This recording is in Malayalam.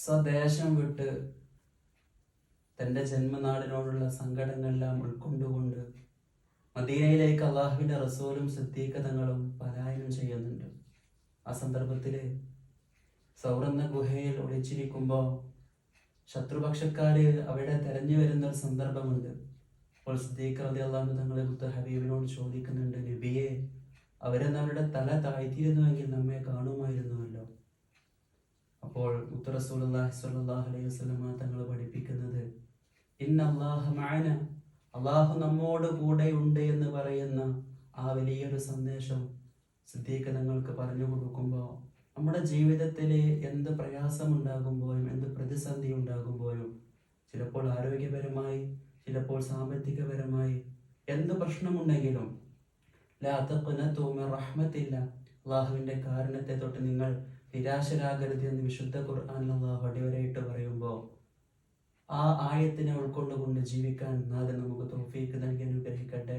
സ്വദേശം വിട്ട് തൻ്റെ ജന്മനാടിനോടുള്ള സങ്കടങ്ങളെല്ലാം ഉൾക്കൊണ്ടുകൊണ്ട് മദീനയിലേക്ക് അള്ളാഹുവിൻ്റെ റസൂലും സിദ്ദീഖ് തങ്ങളും പലായനം ചെയ്യുന്നുണ്ട്. ആ സന്ദർഭത്തിൽ സൗറന്ന ഗുഹയിൽ ഒളിച്ചിരിക്കുമ്പോൾ ശത്രുപക്ഷക്കാര് അവിടെ തെരഞ്ഞു വരുന്ന ഒരു സന്ദർഭമുണ്ട്. അപ്പോൾ സിദ്ദീഖ് റളിയല്ലാഹു തങ്ങളെ മുത്ത് ഹബീബിനോട് ചോദിക്കുന്നുണ്ട്, നബിയെ, അവരെ നമ്മുടെ തല താഴ്ത്തിയിരുന്നുവെങ്കിൽ നമ്മെ കാണുമായിരുന്നുവല്ലോ. അപ്പോൾ മുത്ത് റസൂലുള്ളാഹി സ്വല്ലല്ലാഹു അലൈഹി വസല്ലമ തങ്ങൾ പഠിപ്പിക്കുന്നത്, ഇന്നല്ലാഹ മഅന, അള്ളാഹു നമ്മോട് കൂടെയുണ്ട് എന്ന് പറയുന്ന ആ വലിയൊരു സന്ദേശം സിദ്ദീഖ് തങ്ങൾക്ക് പറഞ്ഞു കൊടുക്കുമ്പോൾ നമ്മുടെ ജീവിതത്തിൽ എന്ത് പ്രയാസമുണ്ടാകുമ്പോഴും എന്ത് പ്രതിസന്ധി ഉണ്ടാകുമ്പോഴും, ചിലപ്പോൾ ആരോഗ്യപരമായി, ചിലപ്പോൾ സാമ്പത്തികപരമായി എന്ത് പ്രശ്നമുണ്ടെങ്കിലും ലാ തഖ്നതു മിൻ റഹ്മത്തില്ല, അള്ളാഹുവിൻ്റെ കാരുണ്യത്തെ തൊട്ട് നിങ്ങൾ നിരാശരാകരുത് എന്ന് വിശുദ്ധ ഖുർആനിൽ അള്ളാഹു അടിവരയിട്ട് പറയുമ്പോൾ ആ ആയത്തിനെ ഉൾക്കൊണ്ടുകൊണ്ട് ജീവിക്കാൻ നാഥൻ നമുക്ക് തൗഫീഖ് നൽകി അനുഗ്രഹിക്കട്ടെ.